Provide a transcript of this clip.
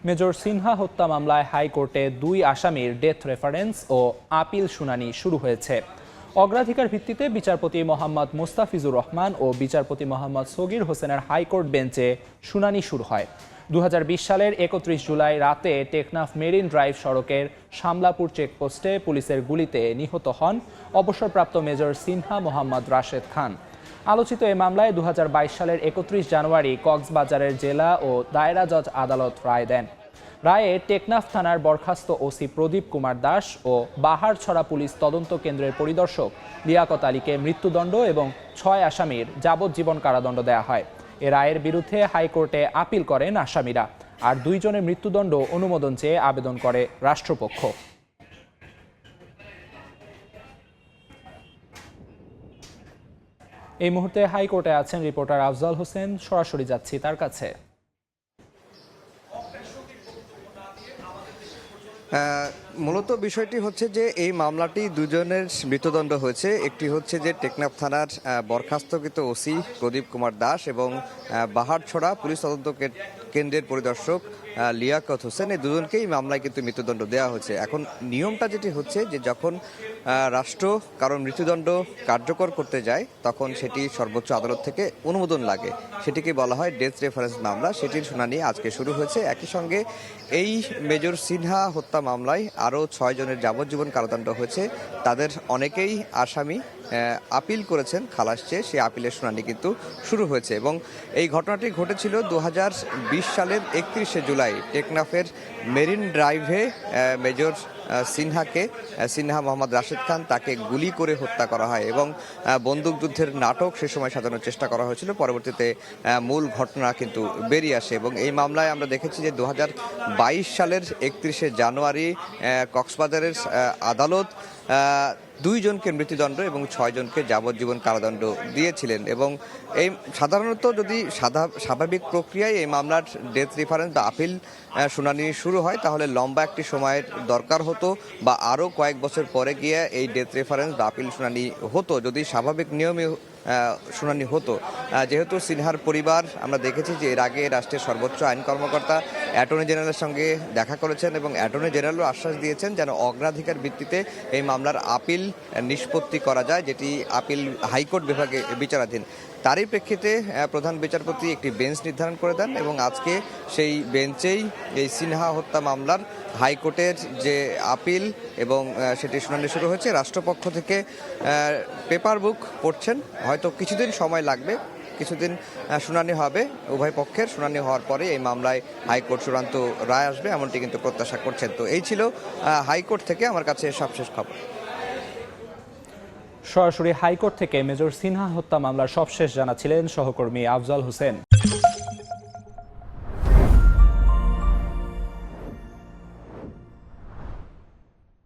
Major Sinha হত্যা মামলায় হাইকোর্টে 2 আসামির ডেথ রেফারেন্স ও আপিল শুনানি শুরু হয়েছে। অগ্রাধিকার ভিত্তিতে বিচারপতি মোহাম্মদ মোস্তাফিজুর রহমান ও বিচারপতি মোহাম্মদ সগির হোসেনের হাইকোর্ট বেঞ্চে শুনানি শুরু হয়। 2020 সালের 31 জুলাই রাতে টেকনাফ মেরিন ড্রাইভ সড়কের শামলাপুর চেকপোস্টে পুলিশের গুলিতে নিহত হন অবসরপ্রাপ্ত মেজর সিনহা মোহাম্মদ রাশেদ খান। আলোচিত এ মামলায় 2022 সালের 31 জানুয়ারি কক্সবাজারের জেলা ও দায়রা জজ আদালত রায় দেন। রায়ে টেকনাফ থানার বরখাস্ত ওসি প্রদীপ কুমার দাস ও বাহারছড়া পুলিশ তদন্ত কেন্দ্রের পরিদর্শক লিয়াকত আলীকে মৃত্যুদণ্ড এবং 6 আসামির যাবজ্জীবন কারাদণ্ড দেওয়া হয়। এ রায়ের বিরুদ্ধে হাইকোর্টে আপিল করেন আসামিরা, আর 2 জনের মৃত্যুদণ্ড অনুমোদন চেয়ে আবেদন করে রাষ্ট্রপক্ষ। এই মুহূর্তে হাইকোর্টে আছেন রিপোর্টার আফজাল হোসেন, সরাসরি যাচ্ছি তার কাছে। মূলত বিষয়টি হচ্ছে যে এই মামলাটি 2 জনের মৃত্যুদণ্ড হয়েছে। একটি হচ্ছে যে টেকনাফ থানার বরখাস্তকৃত ওসি প্রদীপ কুমার দাস এবং বাহারছড়া পুলিশ তদন্ত কেন্দ্রের পরিদর্শক লিয়াকত হোসেন, এই 2 জনকেই মামলায় কিন্তু মৃত্যুদণ্ড দেওয়া হয়েছে। এখন নিয়মটা যেটি হচ্ছে যে যখন রাষ্ট্র কারণ মৃত্যুদণ্ড কার্যকর করতে যায় তখন সেটি সর্বোচ্চ আদালত থেকে অনুমোদন লাগে, সেটিকে বলা হয় ডেথ রেফারেন্স মামলা। সেটির শুনানি আজকে শুরু হয়েছে। একই সঙ্গে এই মেজর সিনহা হত্যা মামলায় আরও 6 জনের যাবজ্জীবন কারাদণ্ড হয়েছে। তাদের অনেকেই আসামি আপিল করেছেন খালাস চেয়ে, সেই আপিলের শুনানি কিন্তু শুরু হয়েছে। এবং এই ঘটনাটি ঘটেছিল 2020 সালের 31শে জুলাই টেকনাফের মেরিন ড্রাইভে মেজর সিনহা মোহাম্মদ রাশেদ খান তাকে গুলি করে হত্যা করা হয় এবং বন্দুকযুদ্ধের নাটক সে সময় সাজানোর চেষ্টা করা হয়েছিল। পরবর্তীতে মূল ঘটনা কিন্তু বেরিয়ে আসে এবং এই মামলায় আমরা দেখেছি যে 2022 সালের 31শে জানুয়ারি কক্সবাজারের আদালত 2 জনকে মৃত্যুদণ্ড এবং 6 জনকে যাবজ্জীবন কারাদণ্ড দিয়েছিলেন। এবং এই সাধারণত যদি স্বাভাবিক প্রক্রিয়ায় এই মামলার ডেথ রেফারেন্স বা আপিল শুনানি শুরু হয় তাহলে লম্বা একটি সময়ের দরকার হতো বা আরও কয়েক বছর পরে গিয়ে এই ডেথ রেফারেন্স বা আপিল শুনানি হতো যদি স্বাভাবিক নিয়মে শুনানি হতো। যেহেতু সিনহার পরিবার আমরা দেখেছি যে এর আগে রাষ্ট্রের সর্বোচ্চ আইন কর্মকর্তা অ্যাটর্নি জেনারেলের সঙ্গে দেখা করেছেন এবং অ্যাটর্নি জেনারেলও আশ্বাস দিয়েছেন যেন অগ্রাধিকার ভিত্তিতে এই মামলার আপিল নিষ্পত্তি করা যায়, যেটি আপিল হাইকোর্ট বিভাগে বিচারাধীন। তারই প্রেক্ষিতে প্রধান বিচারপতি একটি বেঞ্চ নির্ধারণ করে দেন এবং আজকে সেই বেঞ্চেই এই সিনহা হত্যা মামলার হাইকোর্টের যে আপিল এবং সেটি শুনানি শুরু হয়েছে। রাষ্ট্রপক্ষ থেকে পেপার বুক পড়ছেন, হয়তো কিছুদিন সময় লাগবে, কিছুদিন শুনানি হবে। উভয় পক্ষের শুনানি হওয়ার পরে এই মামলায় হাইকোর্ট চূড়ান্ত রায় আসবে এমনটি কিন্তু প্রত্যাশা করছেন। তো এই ছিল হাইকোর্ট থেকে আমার কাছে সবশেষ খবর। সরাসরি হাইকোর্ট থেকে মেজর সিনহা হত্যা মামলার সবশেষ জানাচ্ছিলেন সহকর্মী আফজাল হোসেন।